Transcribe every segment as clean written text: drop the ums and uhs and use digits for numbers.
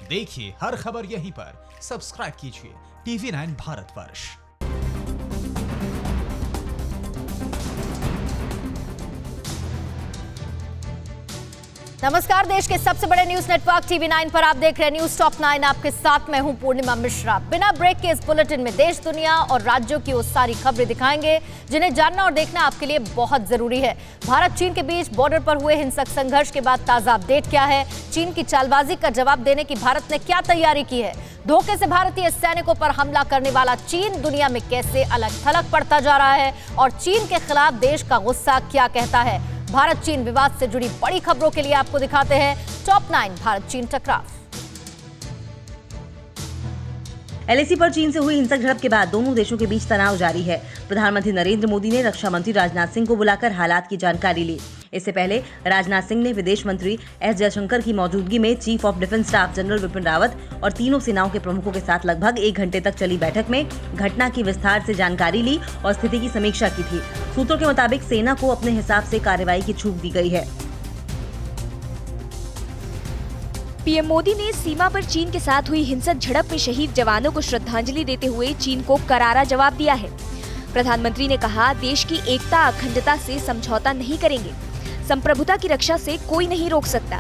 देखिए हर खबर यहीं पर, सब्सक्राइब कीजिए TV9 भारतवर्ष। नमस्कार, देश के सबसे बड़े न्यूज नेटवर्क TV9 पर आप देख रहे हैं न्यूज टॉप 9। आपके साथ मैं हूं पूर्णिमा मिश्रा। बिना ब्रेक के इस बुलेटिन में देश, दुनिया और राज्यों की वो सारी खबरें दिखाएंगे जिन्हें जानना और देखना आपके लिए बहुत जरूरी है। भारत चीन के बीच बॉर्डर पर हुए हिंसक संघर्ष के बाद ताजा अपडेट क्या है? चीन की चालबाजी का जवाब देने की भारत ने क्या तैयारी की है? धोखे से भारतीय सैनिकों पर हमला करने वाला चीन दुनिया में कैसे अलग थलग पड़ता जा रहा है? और चीन के खिलाफ देश का गुस्सा क्या कहता है? भारत चीन विवाद से जुड़ी बड़ी खबरों के लिए आपको दिखाते हैं टॉप 9 भारत चीन टकराव। LAC पर चीन से हुई हिंसक झड़प के बाद दोनों देशों के बीच तनाव जारी है। प्रधानमंत्री नरेंद्र मोदी ने रक्षा मंत्री राजनाथ सिंह को बुलाकर हालात की जानकारी ली। इससे पहले राजनाथ सिंह ने विदेश मंत्री S जयशंकर की मौजूदगी में chief of defence staff general Vipin Rawat और तीनों सेनाओं के प्रमुखों के साथ लगभग 1 घंटे तक चली बैठक में घटना की विस्तार से जानकारी ली और स्थिति की समीक्षा की थी। सूत्रों के मुताबिक सेना को अपने हिसाब से कार्रवाई की छूट दी गई है। पीएम मोदी ने सीमा पर चीन के साथ हुई हिंसक झड़प में शहीद जवानों को श्रद्धांजलि देते हुए चीन को करारा जवाब दिया है। प्रधानमंत्री ने कहा, देश की एकता अखंडता से समझौता नहीं करेंगे। संप्रभुता की रक्षा से कोई नहीं रोक सकता।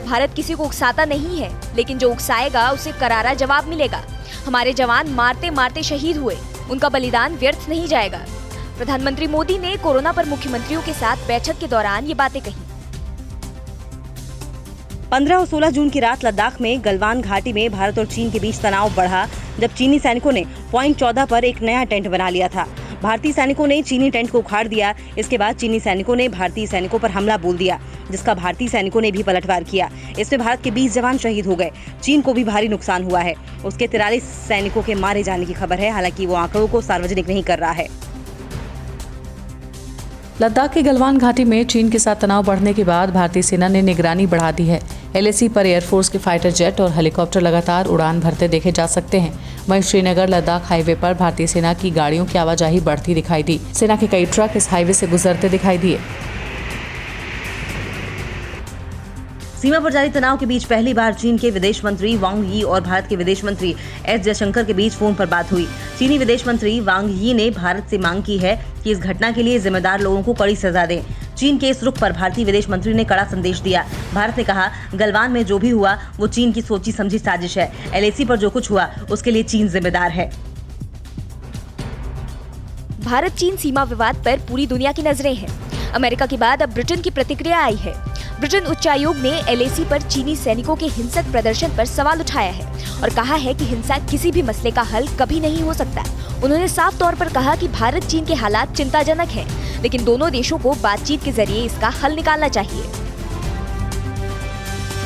भारत किसी को उकसाता नहीं है, लेकिन जो उकसाएगा उसे करारा जवाब मिलेगा। हमारे जवान मारते मारते शहीद हुए, उनका बलिदान व्यर्थ नहीं जाएगा। प्रधानमंत्री मोदी ने कोरोना पर मुख्यमंत्रियों के साथ बैठक के दौरान ये बातें कही। 15 और 16 जून की रात लद्दाख में गलवान घाटी में भारत और चीन के बीच तनाव बढ़ा जब चीनी सैनिकों ने पॉइंट 14 पर एक नया टेंट बना लिया था। भारतीय सैनिकों ने चीनी टेंट को उखाड़ दिया। इसके बाद चीनी सैनिकों ने भारतीय सैनिकों पर हमला बोल दिया, जिसका भारतीय सैनिकों ने भी पलटवार किया। इसमें भारत के 20 जवान शहीद हो गए। चीन को भी भारी नुकसान हुआ है। उसके 43 सैनिकों के मारे जाने की खबर है, हालांकि वो आंकड़ों को सार्वजनिक नहीं कर रहा है। लद्दाख की गलवान घाटी में चीन के साथ तनाव बढ़ने के बाद भारतीय सेना ने निगरानी बढ़ा दी है। LAC पर एयरफोर्स के फाइटर जेट और हेलीकॉप्टर लगातार उड़ान भरते देखे जा सकते हैं। वहीं श्रीनगर लद्दाख हाईवे पर भारतीय सेना की गाड़ियों की आवाजाही बढ़ती दिखाई दी। सेना के कई ट्रक इस हाईवे से गुजरते दिखाई दिए। सीमा पर जारी तनाव के बीच पहली बार चीन के विदेश मंत्री वांग यी और भारत के विदेश मंत्री S जयशंकर के बीच फोन पर बात हुई। चीनी विदेश मंत्री वांग यी ने भारत से मांग की है कि इस घटना के लिए जिम्मेदार लोगों को कड़ी सजा दें। चीन के इस रुख पर भारतीय विदेश मंत्री ने कड़ा संदेश दिया। भारत ने कहा, गलवान में जो भी हुआ वो चीन की सोची समझी साजिश है। LAC पर जो कुछ हुआ उसके लिए चीन जिम्मेदार है। भारत चीन सीमा विवाद पर पूरी दुनिया की नजरें हैं। अमेरिका के बाद अब ब्रिटेन की प्रतिक्रिया आई है। ब्रिटेन उच्चायोग ने LAC पर चीनी सैनिकों के हिंसक प्रदर्शन पर सवाल उठाया है और कहा है कि हिंसा किसी भी मसले का हल कभी नहीं हो सकता। उन्होंने साफ तौर पर कहा कि भारत चीन के हालात चिंताजनक हैं, लेकिन दोनों देशों को बातचीत के जरिए इसका हल निकालना चाहिए।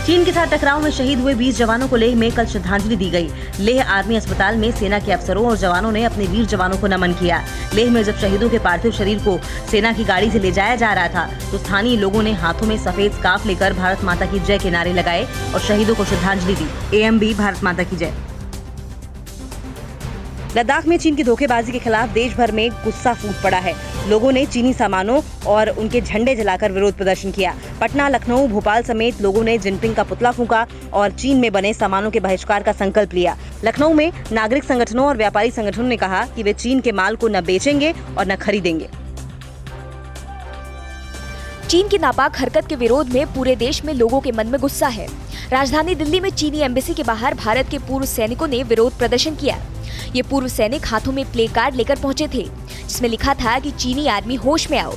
चीन के साथ टकराव में शहीद हुए 20 जवानों को लेह में कल श्रद्धांजलि दी गई। लेह आर्मी अस्पताल में सेना के अफसरों और जवानों ने अपने वीर जवानों को नमन किया। लेह में जब शहीदों के पार्थिव शरीर को सेना की गाड़ी से ले जाया जा रहा था तो स्थानीय लोगों ने हाथों में सफेद स्कार्फ लेकर भारत माता की जय के नारे लगाए और शहीदों को श्रद्धांजलि दी। AMB भारत माता की जय। लद्दाख में चीन की धोखेबाजी के खिलाफ देश भर में गुस्सा फूट पड़ा है। लोगों ने चीनी सामानों और उनके झंडे जलाकर विरोध प्रदर्शन किया। पटना, लखनऊ, भोपाल समेत लोगों ने जिनपिंग का पुतला फूंका और चीन में बने सामानों के बहिष्कार का संकल्प लिया। लखनऊ में नागरिक संगठनों और व्यापारी संगठनों ने कहा कि वे चीन के माल को न बेचेंगे और न खरीदेंगे। चीन की नापाक हरकत के विरोध में पूरे देश में लोगों के मन में गुस्सा है। राजधानी दिल्ली में चीनी एम्बेसी के बाहर भारत के पूर्व सैनिकों ने विरोध प्रदर्शन किया। ये पूर्व सैनिक हाथों में प्ले कार्ड लेकर पहुंचे थे, जिसमें लिखा था कि चीनी आर्मी होश में आओ।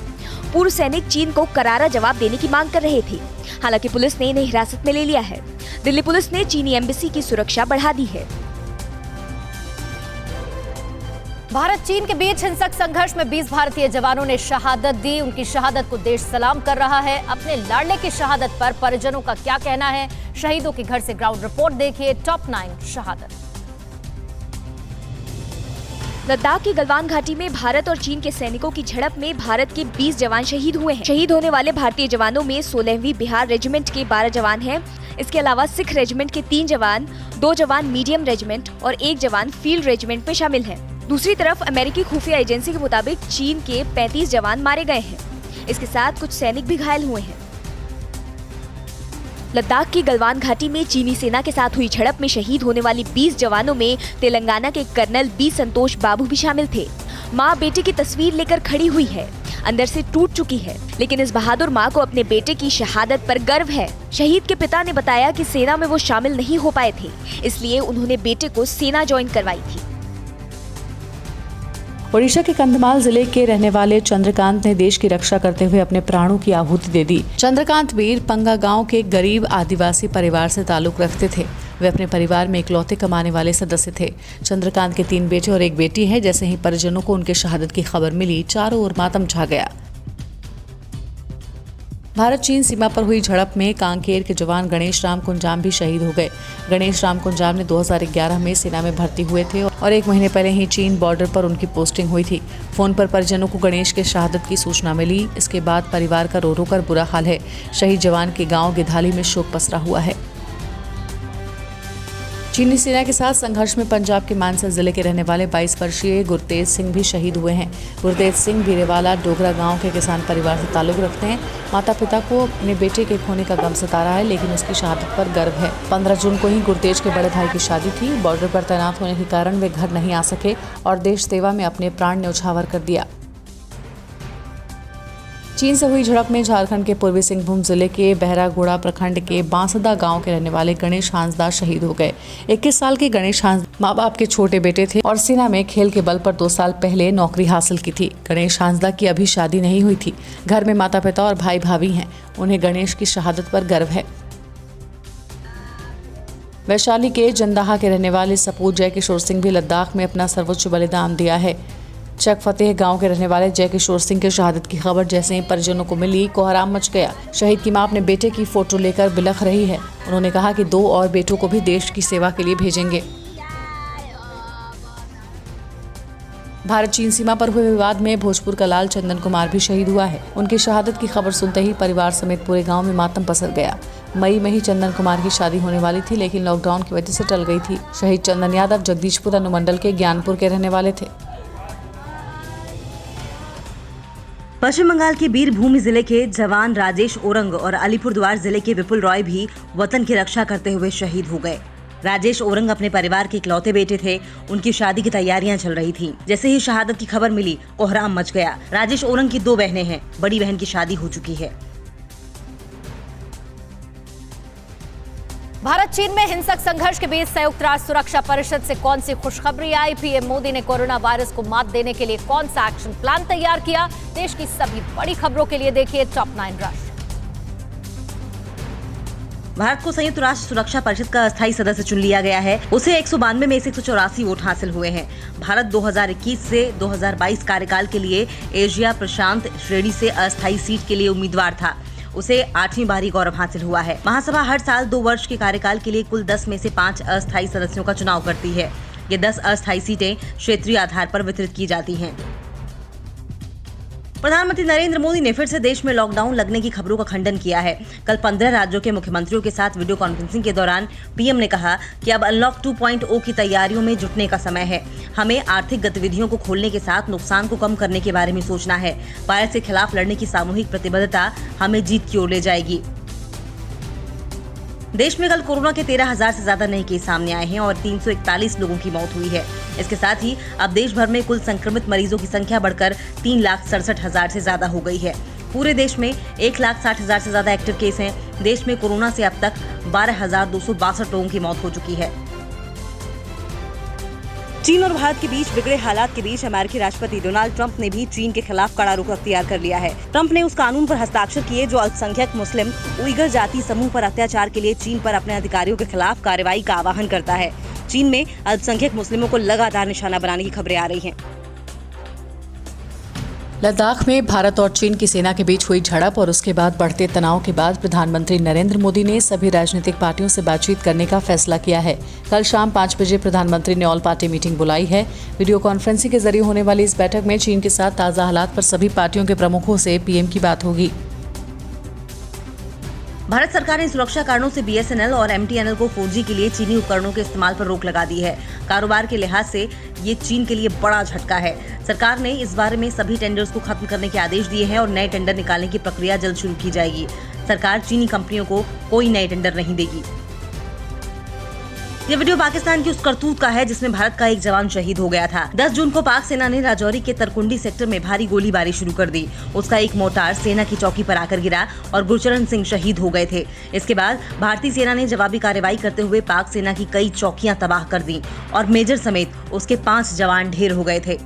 पूर्व सैनिक चीन को करारा जवाब देने की मांग कर रहे थे। हालांकि पुलिस ने इन्हें हिरासत में ले लिया है। दिल्ली पुलिस ने चीनी एम्बेसी की सुरक्षा बढ़ा दी है। भारत चीन के बीच हिंसक संघर्ष में 20 भारतीय जवानों ने शहादत दी। उनकी शहादत को देश सलाम कर रहा है। अपने लाडले की शहादत पर परिजनों का क्या कहना है? शहीदों के घर से ग्राउंड रिपोर्ट देखिए टॉप 9 शहादत। लद्दाख की गलवान घाटी में भारत और चीन के सैनिकों की झड़प में भारत के 20 जवान शहीद हुए हैं। शहीद होने वाले भारतीय जवानों में 16वीं बिहार रेजिमेंट के 12 जवान हैं। इसके अलावा सिख रेजिमेंट के 3 जवान, 2 जवान मीडियम रेजिमेंट और 1 जवान फील्ड रेजिमेंट में शामिल हैं। दूसरी तरफ अमेरिकी खुफिया एजेंसी के मुताबिक चीन के 35 जवान मारे गए हैं। इसके साथ कुछ सैनिक भी घायल हुए हैं। लद्दाख की गलवान घाटी में चीनी सेना के साथ हुई झड़प में शहीद होने वाली 20 जवानों में तेलंगाना के कर्नल बी संतोष बाबू भी शामिल थे। मां बेटे की तस्वीर लेकर खड़ी हुई है, अंदर से टूट चुकी है, लेकिन इस बहादुर मां को अपने बेटे की शहादत पर गर्व है। शहीद के पिता ने बताया कि सेना में वो शामिल नहीं हो पाए थे, इसलिए उन्होंने बेटे को सेना ज्वाइन करवाई थी। ओडिशा के कंधमाल जिले के रहने वाले चंद्रकांत ने देश की रक्षा करते हुए अपने प्राणों की आहुति दे दी। चंद्रकांत वीर पंगा गांव के गरीब आदिवासी परिवार से ताल्लुक रखते थे। वे अपने परिवार में इकलौते कमाने वाले सदस्य थे। चंद्रकांत के 3 बेटे और 1 बेटी है। जैसे ही परिजनों को उनके शहादत की खबर मिली, चारों ओर मातम छा गया। भारत चीन सीमा पर हुई झड़प में कांकेर के जवान गणेश राम कुंजाम भी शहीद हो गए। गणेश राम कुंजाम ने 2011 में सेना में भर्ती हुए थे और 1 महीने पहले ही चीन बॉर्डर पर उनकी पोस्टिंग हुई थी। फोन पर परिजनों को गणेश के शहादत की सूचना मिली। इसके बाद परिवार का रो रो कर बुरा हाल है। शहीद जवान के गांव गिधाली में शोक पसरा हुआ है। चीनी सेना के साथ संघर्ष में पंजाब के मानसा जिले के रहने वाले 22 वर्षीय गुरतेज सिंह भी शहीद हुए हैं। गुरतेज सिंह बीरेवाला डोगरा गांव के किसान परिवार से ताल्लुक रखते हैं। माता पिता को अपने बेटे के खोने का गम सता रहा है, लेकिन उसकी शहादत पर गर्व है। 15 जून को ही गुरतेज के बड़े भाई की शादी थी। बॉर्डर पर तैनात होने के कारण वे घर नहीं आ सके और देश सेवा में अपने प्राण न्यौछावर कर दिया। चीन से हुई झड़प में झारखंड के पूर्वी सिंहभूम जिले के बहरागोड़ा प्रखंड के बांसदा गांव के रहने वाले गणेश हांसदा शहीद हो गए। 21 साल के गणेश हांसदा माँ बाप के छोटे बेटे थे और सेना में खेल के बल पर 2 साल पहले नौकरी हासिल की थी। गणेश हांसदा की अभी शादी नहीं हुई थी। घर में माता पिता और भाई भाभी हैं। उन्हें गणेश की शहादत पर गर्व है। वैशाली के जंदाहा के रहने वाले सपूत जय किशोर सिंह भी लद्दाख में अपना सर्वोच्च बलिदान दिया है। चक फतेह गांव के रहने वाले जय किशोर सिंह के शहादत की खबर जैसे ही परिजनों को मिली, कोहराम मच गया। शहीद की मां अपने बेटे की फोटो लेकर बिलख रही है। उन्होंने कहा कि 2 और बेटों को भी देश की सेवा के लिए भेजेंगे। भारत चीन सीमा पर हुए विवाद में भोजपुर का लाल चंदन कुमार भी शहीद हुआ है। उनकी शहादत की खबर सुनते ही परिवार समेत पूरे गांव में मातम पसर गया। मई में ही चंदन कुमार की शादी होने वाली थी, लेकिन लॉकडाउन की वजह से टल गई थी। शहीद चंदन यादव जगदीशपुर अनुमंडल के ज्ञानपुर के रहने वाले थे। पश्चिम बंगाल के बीरभूम जिले के जवान राजेश ओरंग और अलीपुरद्वार जिले के विपुल रॉय भी वतन की रक्षा करते हुए शहीद हो गए। राजेश ओरंग अपने परिवार के इकलौते बेटे थे। उनकी शादी की तैयारियां चल रही थीं। जैसे ही शहादत की खबर मिली, कोहराम मच गया। राजेश ओरंग की 2 बहनें हैं। बड़ी बहन की शादी हो चुकी है। भारत चीन में हिंसक संघर्ष के बीच संयुक्त राष्ट्र सुरक्षा परिषद से कौन सी खुशखबरी आई? पीएम मोदी ने कोरोना वायरस को मात देने के लिए कौन सा एक्शन प्लान तैयार किया? देश की सभी बड़ी खबरों के लिए देखिए टॉप 9 रश। भारत को संयुक्त राष्ट्र सुरक्षा परिषद का अस्थायी सदस्य चुन लिया गया है। उसे 192 में से 184 वोट हासिल हुए हैं। भारत 2021 से 2022 कार्यकाल के लिए एशिया प्रशांत श्रेणी से अस्थायी सीट के लिए उम्मीदवार था। उसे 8वीं बार गौरव हासिल हुआ है। महासभा हर साल 2 वर्ष के कार्यकाल के लिए कुल 10 में से 5 अस्थायी सदस्यों का चुनाव करती है। ये 10 अस्थायी सीटें क्षेत्रीय आधार पर वितरित की जाती हैं। प्रधानमंत्री नरेंद्र मोदी ने फिर से देश में लॉकडाउन लगने की खबरों का खंडन किया है। कल 15 राज्यों के मुख्यमंत्रियों के साथ वीडियो कॉन्फ्रेंसिंग के दौरान पीएम ने कहा कि अब अनलॉक 2.0 की तैयारियों में जुटने का समय है। हमें आर्थिक गतिविधियों को खोलने के साथ नुकसान को कम करने के बारे में सोचना है। वायरस के खिलाफ लड़ने की सामूहिक प्रतिबद्धता हमें जीत की ओर ले जाएगी। देश में कल कोरोना के 13,000 से ज्यादा नए केस सामने आए हैं और 341 लोगों की मौत हुई है। इसके साथ ही अब देश भर में कुल संक्रमित मरीजों की संख्या बढ़कर 3,67,000 से ज्यादा हो गई है। पूरे देश में 1,60,000 से ज्यादा एक्टिव केस हैं। देश में कोरोना से अब तक 12,262 लोगों की मौत हो चुकी है। चीन और भारत के बीच बिगड़े हालात के बीच अमेरिकी राष्ट्रपति डोनाल्ड ट्रंप ने भी चीन के खिलाफ कड़ा रुख अख्तियार कर लिया है। ट्रंप ने उस कानून पर हस्ताक्षर किए जो अल्पसंख्यक मुस्लिम उइगर जाति समूह पर अत्याचार के लिए चीन पर अपने अधिकारियों के खिलाफ कार्रवाई का आह्वान करता है। चीन में अल्पसंख्यक मुस्लिमों को लगातार निशाना बनाने की खबरें आ रही हैं। लद्दाख में भारत और चीन की सेना के बीच हुई झड़प और उसके बाद बढ़ते तनाव के बाद प्रधानमंत्री नरेंद्र मोदी ने सभी राजनीतिक पार्टियों से बातचीत करने का फैसला किया है। कल शाम 5 बजे प्रधानमंत्री ने ऑल पार्टी मीटिंग बुलाई है। वीडियो कॉन्फ्रेंसिंग के जरिए होने वाली इस बैठक में चीन के साथ ताज़ा हालात पर सभी पार्टियों के प्रमुखों से पीएम की बात होगी। भारत सरकार ने सुरक्षा कारणों से बीएसएनएल और एमटीएनएल को 4G के लिए चीनी उपकरणों के इस्तेमाल पर रोक लगा दी है। कारोबार के लिहाज से ये चीन के लिए बड़ा झटका है। सरकार ने इस बारे में सभी टेंडर्स को खत्म करने के आदेश दिए हैं और नए टेंडर निकालने की प्रक्रिया जल्द शुरू की जाएगी। सरकार चीनी कंपनियों को कोई नए टेंडर नहीं देगी। ये वीडियो पाकिस्तान की उस करतूत का है जिसमें भारत का एक जवान शहीद हो गया था। 10 जून को पाक सेना ने राजौरी के तरकुंडी सेक्टर में भारी गोलीबारी शुरू कर दी। उसका एक मोर्टार सेना की चौकी पर आकर गिरा और गुरचरण सिंह शहीद हो गए थे। इसके बाद भारतीय सेना ने जवाबी कार्रवाई करते हुए पाक सेना की कई चौकियां तबाह कर दी और मेजर समेत उसके 5 जवान ढेर हो गए थे।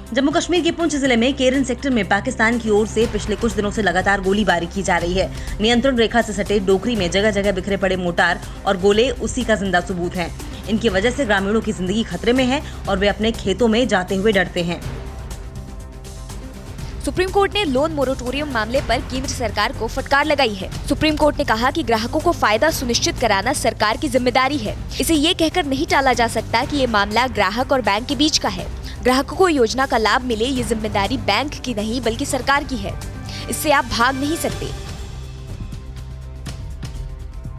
जम्मू कश्मीर के पुंछ जिले में केरन सेक्टर में पाकिस्तान की ओर से पिछले कुछ दिनों से लगातार गोलीबारी की जा रही है। नियंत्रण रेखा से सटे डोकरी में जगह जगह बिखरे पड़े मोर्टार और गोले उसी का जिंदा सबूत हैं। इनकी वजह से ग्रामीणों की जिंदगी खतरे में है और वे अपने खेतों में जाते हुए डरते हैं। सुप्रीम कोर्ट ने लोन मोरेटोरियम मामले पर केंद्र सरकार को फटकार लगाई है। सुप्रीम कोर्ट ने कहा कि ग्राहकों को फायदा सुनिश्चित कराना सरकार की जिम्मेदारी है। इसे ये कहकर नहीं टाला जा सकता कि ये मामला ग्राहक और बैंक के बीच का है। ग्राहकों को योजना का लाभ मिले, ये जिम्मेदारी बैंक की नहीं बल्कि सरकार की है। इससे आप भाग नहीं सकते।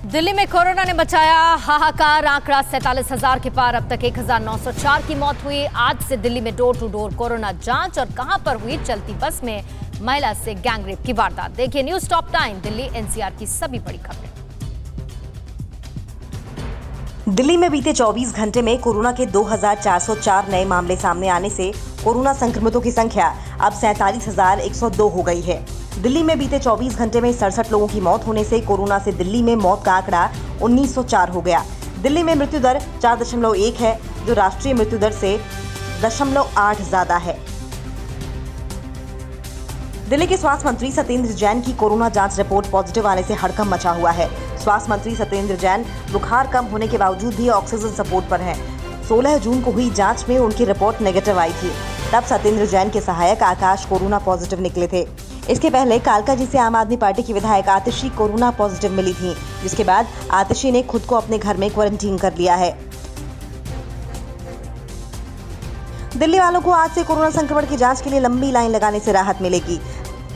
दिल्ली में कोरोना ने मचाया हाहाकार, आंकड़ा 47,000 के पार। अब तक 1,904 की मौत हुई। आज से दिल्ली में डोर टू डोर कोरोना जांच और कहां पर हुई चलती बस में महिला से गैंगरेप की वारदात। देखिए न्यूज टॉप 9 दिल्ली एनसीआर की सभी बड़ी खबरें। दिल्ली में बीते 24 घंटे में कोरोना के 2,404 नए मामले सामने आने से कोरोना संक्रमितों की संख्या अब 47,102 हो गई है। दिल्ली में बीते 24 घंटे में 67 लोगों की मौत होने से कोरोना से दिल्ली में मौत का आंकड़ा 1904 हो गया। दिल्ली में मृत्यु दर 4.1 है, जो राष्ट्रीय मृत्यु दर से 0.8 ज्यादा है। दिल्ली के स्वास्थ्य मंत्री सत्येंद्र जैन की कोरोना जांच रिपोर्ट पॉजिटिव आने से हड़कंप मचा हुआ है। स्वास्थ्य मंत्री सत्येंद्र जैन बुखार कम होने के बावजूद भी ऑक्सीजन सपोर्ट पर हैं। 16 जून को हुई जांच में उनकी रिपोर्ट नेगेटिव आई थी। तब सत्येंद्र जैन के सहायक आकाश कोरोना पॉजिटिव निकले थे। इसके पहले कालकाजी से आम आदमी पार्टी की विधायक आतिशी कोरोना पॉजिटिव मिली थी, जिसके बाद आतिशी ने खुद को अपने घर में क्वारंटीन कर लिया है। दिल्ली वालों को आज से कोरोना संक्रमण की जांच के लिए लंबी लाइन लगाने से राहत मिलेगी।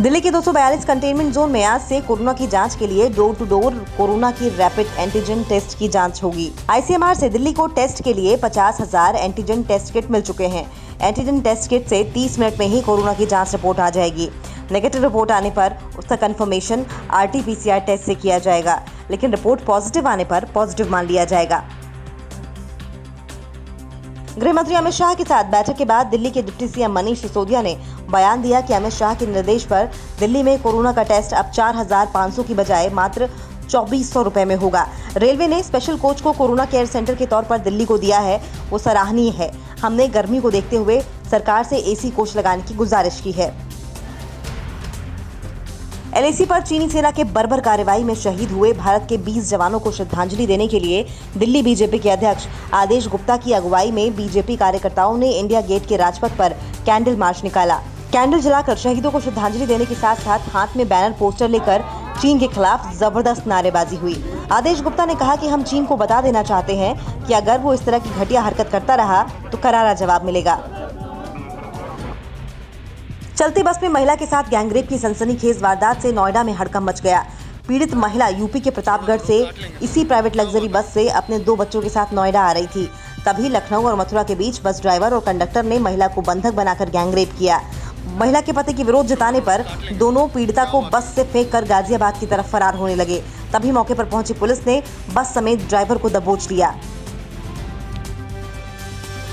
दिल्ली के 242 कंटेनमेंट जोन में आज से कोरोना की जांच के लिए डोर टू डोर कोरोना की रैपिड एंटीजन टेस्ट की जांच होगी। आईसीएमआर से दिल्ली को टेस्ट के लिए 50,000 एंटीजन टेस्ट किट मिल चुके हैं। एंटीजन टेस्ट किट से 30 मिनट में ही कोरोना की जांच रिपोर्ट आ जाएगी। नेगेटिव रिपोर्ट आने पर उसका कंफर्मेशन RT-PCR टेस्ट से किया जाएगा, लेकिन रिपोर्ट पॉजिटिव आने पर पॉजिटिव मान लिया जाएगा। गृह मंत्री अमित शाह के साथ बैठक के बाद दिल्ली के डिप्टी सीएम मनीष सिसोदिया ने बयान दिया कि अमित शाह के निर्देश पर दिल्ली में कोरोना का टेस्ट अब 4,500 की बजाय मात्र 2,400 रुपए में होगा। रेलवे ने स्पेशल कोच को कोरोना केयर सेंटर के तौर पर दिल्ली को दिया है, वो सराहनीय है। हमने गर्मी को देखते हुए सरकार से AC कोच लगाने की गुजारिश की है। LAC पर चीनी सेना के बर्बर कार्रवाई में शहीद हुए भारत के 20 जवानों को श्रद्धांजलि देने के लिए दिल्ली बीजेपी के अध्यक्ष आदेश गुप्ता की अगुवाई में बीजेपी कार्यकर्ताओं ने इंडिया गेट के राजपथ पर कैंडल मार्च निकाला। कैंडल जलाकर शहीदों को श्रद्धांजलि देने के साथ साथ हाथ में बैनर पोस्टर लेकर चीन के खिलाफ जबरदस्त नारेबाजी हुई। आदेश गुप्ता ने कहा कि हम चीन को बता देना चाहते हैं कि अगर वो इस तरह की घटिया हरकत करता रहा तो करारा जवाब मिलेगा। चलती बस में महिला के साथ गैंगरेप की सनसनीखेज वारदात से नोएडा में हड़कंप मच गया। पीड़ित महिला यूपी के प्रतापगढ़ से इसी प्राइवेट लग्जरी बस से अपने 2 बच्चों के साथ नोएडा आ रही थी। तभी लखनऊ और मथुरा के बीच बस ड्राइवर और कंडक्टर ने महिला को बंधक बनाकर गैंगरेप किया। महिला के पति की विरोध जताने पर दोनों पीड़िता को बस से फेंककर गाजियाबाद की तरफ फरार होने लगे। तभी मौके पर पहुंची पुलिस ने बस समेत ड्राइवर को दबोच लिया।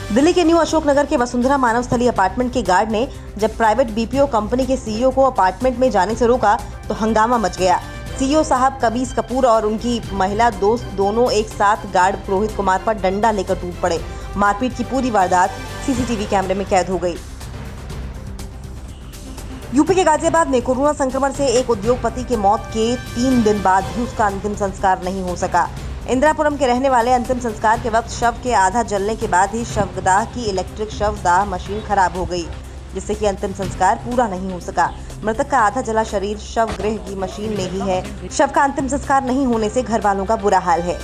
दिल्ली के न्यू अशोकनगर के वसुंधरा मानवस्थली अपार्टमेंट के गार्ड ने जब प्राइवेट BPO कंपनी के CEO को अपार्टमेंट में जाने से रोका तो हंगामा मच गया। CEO साहब कबीस कपूर और उनकी महिला दोस्त दोनों एक साथ गार्ड पुरोहित कुमार पर डंडा लेकर टूट पड़े। मारपीट की पूरी वारदात CCTV कैमरे में कैद हो गई। यूपी के गाजियाबाद में कोरोना संक्रमण से एक उद्योगपति की मौत के 3 दिन बाद भी उसका अंतिम संस्कार नहीं हो सका। इंदिरापुरम के रहने वाले अंतिम संस्कार के वक्त शव के आधा जलने के बाद ही शवदाह की इलेक्ट्रिक शवदाह मशीन खराब हो गई, जिससे कि अंतिम संस्कार पूरा नहीं हो सका। मृतक का आधा जला शरीर शव गृह की मशीन में ही है। शव का अंतिम संस्कार नहीं होने से घर वालों का बुरा हाल है।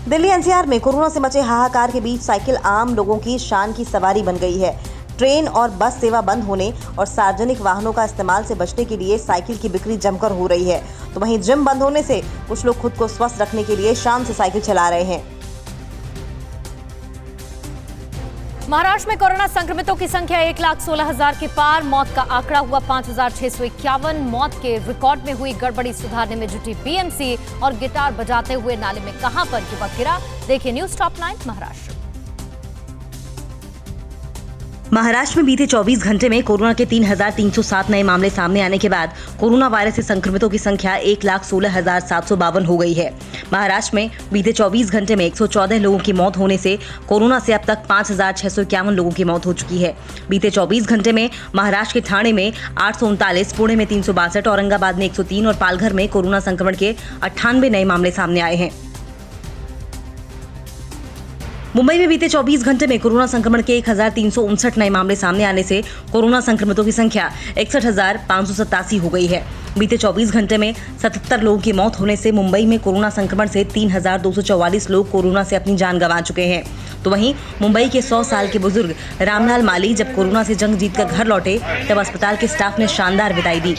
दिल्ली NCR में कोरोना से मचे हाहाकार के बीच साइकिल आम लोगों की शान की सवारी बन गई है। ट्रेन और बस सेवा बंद होने और सार्वजनिक वाहनों का इस्तेमाल से बचने के लिए साइकिल की बिक्री जमकर हो रही है। तो वहीं जिम बंद होने से कुछ लोग खुद को स्वस्थ रखने के लिए शान से साइकिल चला रहे हैं। महाराष्ट्र में कोरोना संक्रमितों की संख्या 1,16,000 के पार। मौत का आंकड़ा हुआ 5,651। मौत के रिकॉर्ड में हुई गड़बड़ी सुधारने में जुटी बीएमसी और गिटार बजाते हुए नाले में कहां पर युवक गिरा। देखिए न्यूज टॉप 9 महाराष्ट्र। महाराष्ट्र में बीते 24 घंटे में कोरोना के 3,307 नए मामले सामने आने के बाद कोरोना वायरस से संक्रमितों की संख्या 1,16,752 हो गई है। महाराष्ट्र में बीते 24 घंटे में 114 लोगों की मौत होने से कोरोना से अब तक 5,651 लोगों की मौत हो चुकी है। बीते 24 घंटे में महाराष्ट्र के ठाणे में 839, पुणे में 362, औरंगाबाद में 103 और पालघर में कोरोना संक्रमण के 98 नए मामले सामने आए हैं। मुंबई में बीते 24 घंटे में कोरोना संक्रमण के 1,359 नए मामले सामने आने से कोरोना संक्रमितों की संख्या 61,587 हो गई है। बीते 24 घंटे में 77 लोगों की मौत होने से मुंबई में कोरोना संक्रमण से 3,244 लोग कोरोना से अपनी जान गंवा चुके हैं। तो वहीं मुंबई के 100 साल के बुजुर्ग रामलाल माली जब कोरोना से जंग जीतकर घर लौटे तब अस्पताल के स्टाफ ने शानदार विदाई दी।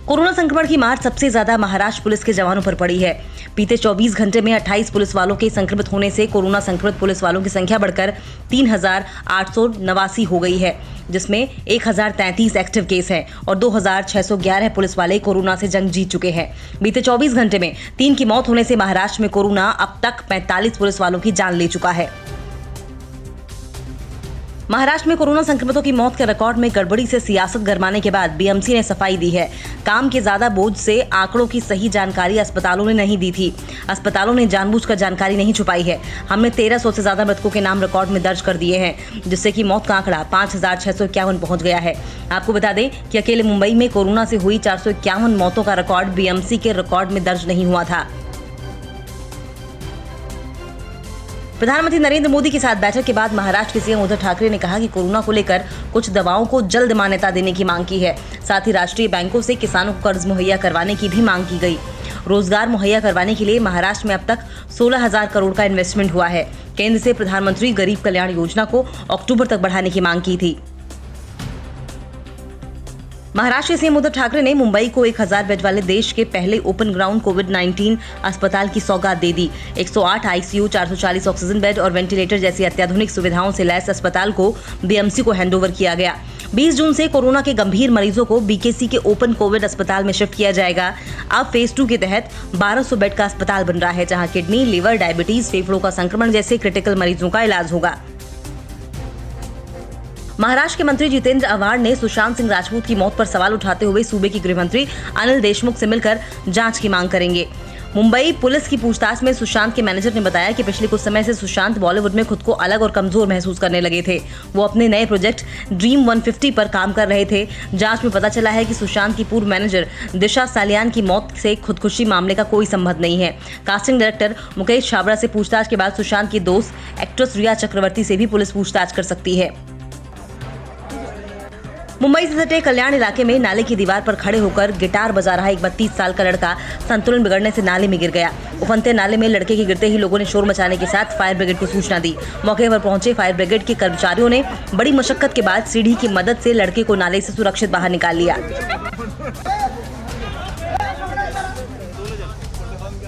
कोरोना संक्रमण की मार सबसे ज्यादा महाराष्ट्र पुलिस के जवानों पर पड़ी है। बीते 24 घंटे में 28 पुलिस वालों के संक्रमित होने से कोरोना संक्रमित पुलिस वालों की संख्या बढ़कर 3,889 हो गई है, जिसमें 1,033 एक्टिव केस हैं और 2,611 पुलिस वाले कोरोना से जंग जीत चुके हैं। बीते 24 घंटे में 3 की मौत होने से महाराष्ट्र में कोरोना अब तक 45 पुलिस वालों की जान ले चुका है। महाराष्ट्र में कोरोना संक्रमितों की मौत के रिकॉर्ड में गड़बड़ी से सियासत गरमाने के बाद बीएमसी ने सफाई दी है। काम के ज्यादा बोझ से आंकड़ों की सही जानकारी अस्पतालों ने नहीं दी थी। अस्पतालों ने जानबूझकर जानकारी नहीं छुपाई है। हमने 1,300 से ज्यादा मृतकों के नाम रिकॉर्ड में दर्ज कर दिए हैं, जिससे कि मौत का आंकड़ा 5,651 पहुंच गया है। आपको बता दें कि अकेले मुंबई में कोरोना से हुई 451 मौतों का रिकॉर्ड बीएमसी के रिकॉर्ड में दर्ज नहीं हुआ था। प्रधानमंत्री नरेंद्र मोदी के साथ बैठक के बाद महाराष्ट्र के सीएम उद्धव ठाकरे ने कहा कि कोरोना को लेकर कुछ दवाओं को जल्द मान्यता देने की मांग की है। साथ ही राष्ट्रीय बैंकों से किसानों को कर्ज मुहैया करवाने की भी मांग की गई। रोजगार मुहैया करवाने के लिए महाराष्ट्र में अब तक 16,000 करोड़ का इन्वेस्टमेंट हुआ है। केंद्र से प्रधानमंत्री गरीब कल्याण योजना को अक्टूबर तक बढ़ाने की मांग की थी। महाराष्ट्र के सीएम उद्धव ठाकरे ने मुंबई को 1,000 बेड वाले देश के पहले ओपन ग्राउंड कोविड-19 अस्पताल की सौगात दे दी। 108 आईसीयू, 440 ऑक्सीजन बेड और वेंटिलेटर जैसी अत्याधुनिक सुविधाओं से लैस अस्पताल को बीएमसी को हैंडओवर किया गया। 20 जून से कोरोना के गंभीर मरीजों को बीकेसी के ओपन कोविड अस्पताल में शिफ्ट किया जाएगा। अब फेज 2 के तहत 1200 बेड का अस्पताल बन रहा है, जहां किडनी, लिवर, डायबिटीज, फेफड़ों का संक्रमण जैसे क्रिटिकल मरीजों का इलाज होगा। महाराष्ट्र के मंत्री जितेंद्र आव्हाड ने सुशांत सिंह राजपूत की मौत पर सवाल उठाते हुए सूबे के गृह मंत्री अनिल देशमुख से मिलकर जांच की मांग करेंगे। मुंबई पुलिस की पूछताछ में सुशांत के मैनेजर ने बताया कि पिछले कुछ समय से सुशांत बॉलीवुड में खुद को अलग और कमजोर महसूस करने लगे थे। वो अपने नए प्रोजेक्ट ड्रीम 150 पर काम कर रहे थे। जांच में पता चला है कि सुशांत की पूर्व मैनेजर दिशा सालियान की मौत से खुदकुशी मामले का कोई संबंध नहीं है। कास्टिंग डायरेक्टर मुकेश छाबड़ा से पूछताछ के बाद सुशांत की दोस्त एक्ट्रेस रिया चक्रवर्ती से भी पुलिस पूछताछ कर सकती है। मुंबई से सटे कल्याण इलाके में नाले की दीवार पर खड़े होकर गिटार बजा रहा एक 32 साल का लड़का संतुलन बिगड़ने से नाले में गिर गया। उफनते नाले में लड़के के गिरते ही लोगों ने शोर मचाने के साथ फायर ब्रिगेड को सूचना दी। मौके पर पहुंचे फायर ब्रिगेड के कर्मचारियों ने बड़ी मशक्कत के बाद सीढ़ी की मदद से लड़के को नाले से सुरक्षित बाहर निकाल लिया।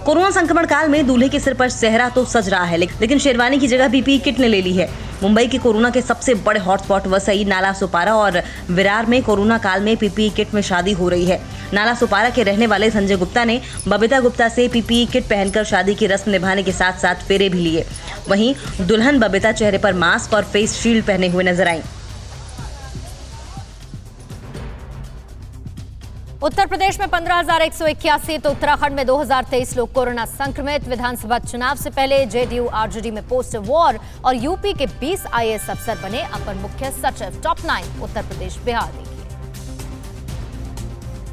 कोरोना संक्रमण काल में दूल्हे के सिर पर सेहरा तो सज रहा है, लेकिन शेरवानी की जगह पीपीई किट ने ले ली है। मुंबई के कोरोना के सबसे बड़े हॉटस्पॉट वसई, नाला सोपारा और विरार में कोरोना काल में पीपीई किट में शादी हो रही है। नाला सोपारा के रहने वाले संजय गुप्ता ने बबीता गुप्ता से पीपीई किट पहनकर शादी की रस्म निभाने के साथ साथ फेरे भी लिए। वहीं दुल्हन बबीता चेहरे पर मास्क और फेस शील्ड पहने हुए नजर आई। उत्तर प्रदेश में 15,181 तो उत्तराखंड में 2,023 लोग कोरोना संक्रमित। विधानसभा चुनाव से पहले जेडीयू आरजेडी में पोस्ट वॉर और यूपी के 20 आईएएस अफसर बने अपर मुख्य सचिव। टॉप 9 उत्तर प्रदेश बिहार देखिए।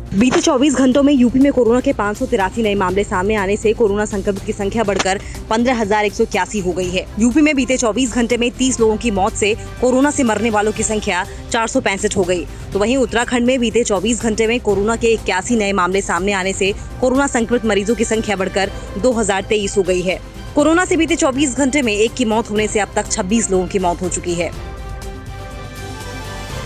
बीते 24 घंटों में यूपी में कोरोना के 583 नए मामले सामने आने से कोरोना संक्रमित की संख्या बढ़कर 15,181 हो गई है। यूपी में बीते 24 घंटे में 30 लोगों की मौत से कोरोना से मरने वालों की संख्या 465 हो गई। तो वहीं उत्तराखंड में बीते 24 घंटे में कोरोना के 81 नए मामले सामने आने से कोरोना संक्रमित मरीजों की संख्या बढ़कर 2,023 हो गई है। कोरोना से बीते 24 घंटे में 1 की मौत होने से अब तक 26 लोगों की मौत हो चुकी है।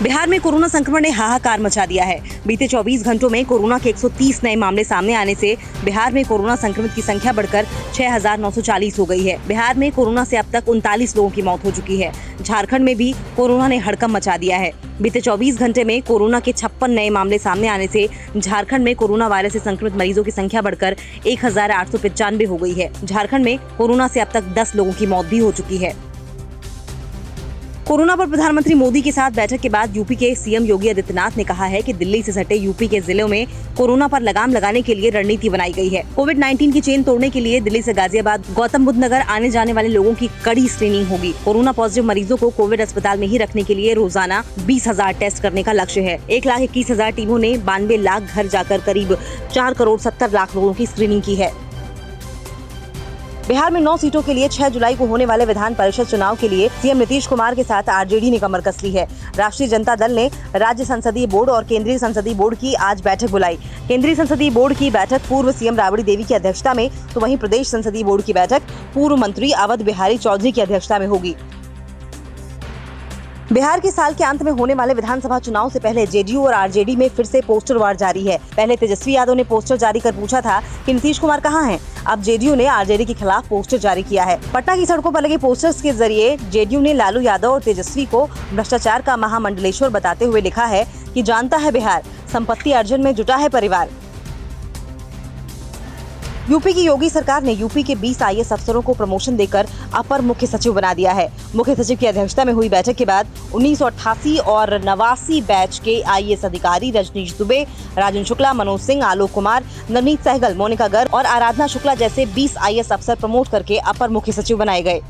बिहार में कोरोना संक्रमण ने हाहाकार मचा दिया है। बीते 24 घंटों में कोरोना के 130 नए मामले सामने आने से बिहार में कोरोना संक्रमित की संख्या बढ़कर 6,940 हो गई है। बिहार में कोरोना से अब तक 39 लोगों की मौत हो चुकी है। झारखंड में भी कोरोना ने हड़कंप मचा दिया है। बीते 24 घंटे में कोरोना के 56 नए मामले सामने आने से झारखंड में कोरोना वायरस से संक्रमित मरीजों की संख्या बढ़कर 1,895 हो गई है। झारखंड में कोरोना से अब तक 10 लोगों की मौत भी हो चुकी है। कोरोना पर प्रधानमंत्री मोदी के साथ बैठक के बाद यूपी के सीएम योगी आदित्यनाथ ने कहा है कि दिल्ली से सटे यूपी के जिलों में कोरोना पर लगाम लगाने के लिए रणनीति बनाई गई है। कोविड-19 की चेन तोड़ने के लिए दिल्ली से गाजियाबाद, गौतम बुद्ध नगर आने जाने वाले लोगों की कड़ी स्क्रीनिंग होगी। कोरोना पॉजिटिव मरीजों को कोविड अस्पताल में ही रखने के लिए रोजाना 20,000 टेस्ट करने का लक्ष्य है। 1,21,000 टीमों ने 92 लाख घर जाकर करीब 4 करोड़ 70 लाख लोगों की स्क्रीनिंग की है। बिहार में 9 सीटों के लिए 6 जुलाई को होने वाले विधान परिषद चुनाव के लिए सीएम नीतीश कुमार के साथ आरजेडी ने कमर कस ली है। राष्ट्रीय जनता दल ने राज्य संसदीय बोर्ड और केंद्रीय संसदीय बोर्ड की आज बैठक बुलाई। केंद्रीय संसदीय बोर्ड की बैठक पूर्व सीएम राबड़ी देवी की अध्यक्षता में, तो वहीं प्रदेश संसदीय बोर्ड की बैठक पूर्व मंत्री अवध बिहारी चौधरी की अध्यक्षता में होगी। बिहार के साल के अंत में होने वाले विधानसभा चुनाव से पहले जेडीयू और आरजेडी में फिर से पोस्टर वार जारी है। पहले तेजस्वी यादव ने पोस्टर जारी कर पूछा था कि नीतीश कुमार कहां हैं। अब जेडीयू ने आरजेडी के खिलाफ पोस्टर जारी किया है। पटना की सड़कों पर लगे पोस्टर्स के जरिए जेडीयू ने लालू यादव और तेजस्वी को भ्रष्टाचार का महामंडलेश्वर बताते हुए लिखा है कि जानता है बिहार, संपत्ति अर्जन में जुटा है परिवार। यूपी की योगी सरकार ने यूपी के 20 आईएएस अफसरों को प्रमोशन देकर अपर मुख्य सचिव बना दिया है। मुख्य सचिव की अध्यक्षता में हुई बैठक के बाद 1988 और 89 बैच के आईएएस अधिकारी रजनीश दुबे, राजन शुक्ला, मनोज सिंह, आलोक कुमार, नवनीत सहगल, मोनिका गर्ग और आराधना शुक्ला जैसे 20 आईएएस अफसर प्रमोट करके अपर मुख्य सचिव बनाए गए।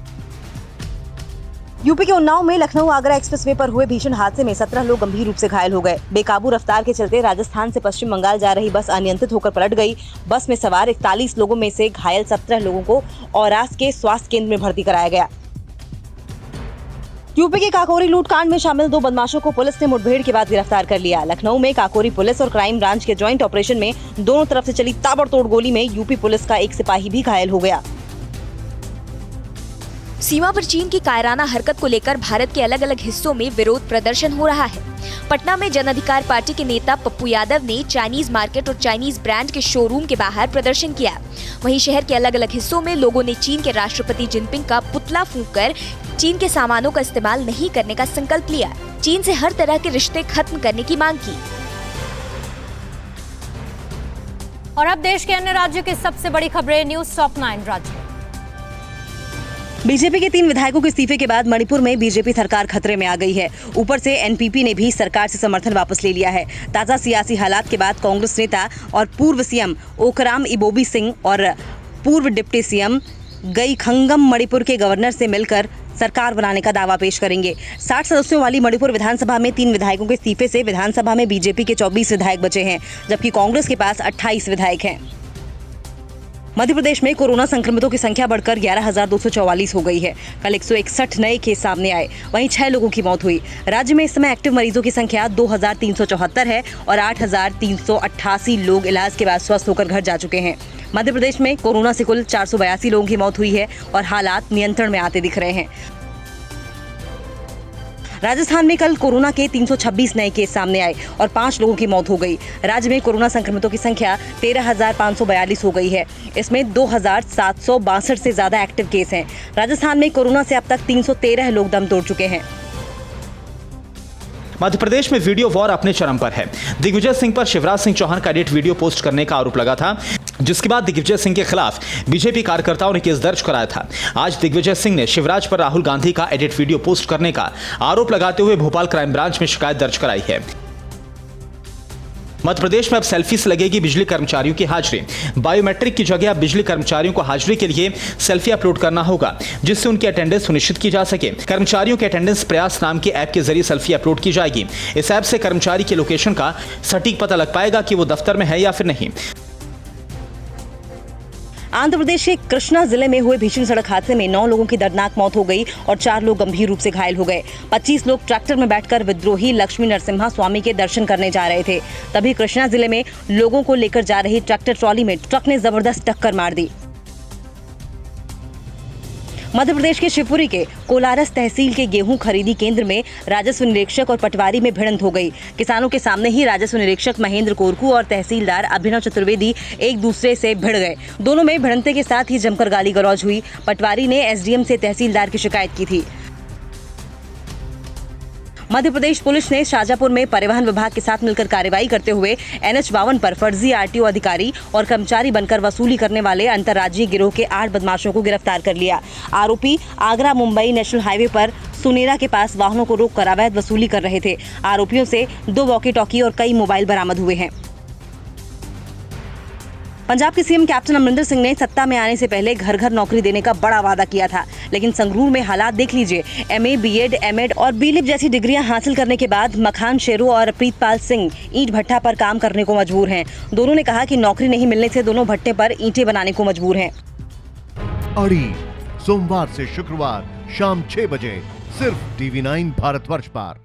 यूपी के उन्नाव में लखनऊ आगरा एक्सप्रेसवे पर हुए भीषण हादसे में 17 लोग गंभीर रूप से घायल हो गए। बेकाबू रफ्तार के चलते राजस्थान से पश्चिम बंगाल जा रही बस अनियंत्रित होकर पलट गई। बस में सवार 41 लोगों में से घायल 17 लोगों को औरास के स्वास्थ्य केंद्र में भर्ती कराया गया। यूपी के काकोरी लूटकांड में शामिल 2 बदमाशों को पुलिस ने मुठभेड़ के बाद गिरफ्तार कर लिया। लखनऊ में काकोरी पुलिस और क्राइम ब्रांच के ज्वाइंट ऑपरेशन में दोनों तरफ से चली ताबड़तोड़ गोली में यूपी पुलिस का एक सिपाही भी घायल हो गया। सीमा पर चीन की कायराना हरकत को लेकर भारत के अलग अलग हिस्सों में विरोध प्रदर्शन हो रहा है। पटना में जन अधिकार पार्टी के नेता पप्पू यादव ने चाइनीज मार्केट और चाइनीज ब्रांड के शोरूम के बाहर प्रदर्शन किया। वहीं शहर के अलग अलग हिस्सों में लोगों ने चीन के राष्ट्रपति जिनपिंग का पुतला फूंककर चीन के सामानों का इस्तेमाल नहीं करने का संकल्प लिया। चीन से हर तरह के रिश्ते खत्म करने की मांग की। और अब देश के अन्य राज्यों की सबसे बड़ी खबरें न्यूज टॉप 9 राज्य। बीजेपी के 3 विधायकों के इस्तीफे के बाद मणिपुर में बीजेपी सरकार खतरे में आ गई है। ऊपर से एनपीपी ने भी सरकार से समर्थन वापस ले लिया है। ताजा सियासी हालात के बाद कांग्रेस नेता और पूर्व सीएम ओकराम इबोबी सिंह और पूर्व डिप्टी सीएम गईखंगम मणिपुर के गवर्नर से मिलकर सरकार बनाने का दावा पेश करेंगे। 60 सदस्यों वाली मणिपुर विधानसभा में 3 विधायकों के इस्तीफे से विधानसभा में बीजेपी के 24 विधायक बचे हैं, जबकि कांग्रेस के पास 28 विधायक हैं। मध्य प्रदेश में कोरोना संक्रमितों की संख्या बढ़कर 11,244 हो गई है। कल 161 नए केस सामने आए, वहीं 6 लोगों की मौत हुई। राज्य में इस समय एक्टिव मरीजों की संख्या 2,374 है और 8,388 लोग इलाज के बाद स्वस्थ होकर घर जा चुके हैं। मध्य प्रदेश में कोरोना से कुल 482 लोगों की मौत हुई है और हालात नियंत्रण में आते दिख रहे हैं। राजस्थान में कल कोरोना के 326 नए केस सामने आए और 5 लोगों की मौत हो गई। राज्य में कोरोना संक्रमितों की संख्या 13,542 हो गई है। इसमें 2,762 से ज्यादा एक्टिव केस हैं। राजस्थान में कोरोना से अब तक 313 लोग दम तोड़ चुके हैं। मध्य प्रदेश में वीडियो वॉर अपने चरम पर है। दिग्विजय सिंह पर शिवराज सिंह चौहान का एडिट वीडियो पोस्ट करने का आरोप लगा था, जिसके बाद दिग्विजय सिंह के खिलाफ बीजेपी कार्यकर्ताओं ने केस दर्ज कराया था। आज दिग्विजय सिंह ने शिवराज पर राहुल गांधी का एडिट वीडियो पोस्ट करने का आरोप लगाते हुए भोपाल क्राइम ब्रांच में शिकायत दर्ज कराई है। मध्य प्रदेश में अब सेल्फी से लगेगी बिजली कर्मचारियों की हाजिरी। बायोमेट्रिक की जगह अब बिजली कर्मचारियों को हाजिरी के लिए सेल्फी अपलोड करना होगा, जिससे उनकी अटेंडेंस सुनिश्चित की जा सके। कर्मचारियों के अटेंडेंस प्रयास नाम के ऐप के जरिए सेल्फी अपलोड की जाएगी। इस ऐप से कर्मचारी के लोकेशन का सटीक पता लग पाएगा कि वो दफ्तर में है या फिर नहीं। आंध्र प्रदेश के कृष्णा जिले में हुए भीषण सड़क हादसे में 9 लोगों की दर्दनाक मौत हो गई और 4 लोग गंभीर रूप से घायल हो गए। 25 लोग ट्रैक्टर में बैठकर विद्रोही लक्ष्मी नरसिम्हा स्वामी के दर्शन करने जा रहे थे। तभी कृष्णा जिले में लोगों को लेकर जा रही ट्रैक्टर ट्रॉली में ट्रक ने जबरदस्त टक्कर मार दी। मध्य प्रदेश के शिवपुरी के कोलारस तहसील के गेहूं खरीदी केंद्र में राजस्व निरीक्षक और पटवारी में भिड़ंत हो गई। किसानों के सामने ही राजस्व निरीक्षक महेंद्र कोरकू और तहसीलदार अभिनव चतुर्वेदी एक दूसरे से भिड़ गए। दोनों में भिड़ंते के साथ ही जमकर गाली गलौज हुई। पटवारी ने एसडीएम से तहसीलदार की शिकायत की थी। मध्य प्रदेश पुलिस ने शाजापुर में परिवहन विभाग के साथ मिलकर कार्रवाई करते हुए NH-52 पर फर्जी आरटीओ अधिकारी और कर्मचारी बनकर वसूली करने वाले अंतर्राज्यीय गिरोह के 8 बदमाशों को गिरफ्तार कर लिया। आरोपी आगरा मुंबई नेशनल हाईवे पर सुनेरा के पास वाहनों को रोककर अवैध वसूली कर रहे थे। आरोपियों से 2 वॉकी टॉकी और कई मोबाइल बरामद हुए हैं। पंजाब के सीएम कैप्टन अमरिंदर सिंह ने सत्ता में आने से पहले घर घर नौकरी देने का बड़ा वादा किया था, लेकिन संगरूर में हालात देख लीजिए। MA, BEd, MEd और बीलिप जैसी डिग्रियां हासिल करने के बाद मखान शेरू और प्रीतपाल सिंह ईंट भट्टा पर काम करने को मजबूर हैं। दोनों ने कहा कि नौकरी नहीं मिलने से दोनों भट्टे पर ईंटें बनाने को मजबूर हैं। अड़ी सोमवार से शुक्रवार शाम 6 बजे सिर्फ TV9 भारतवर्ष पर।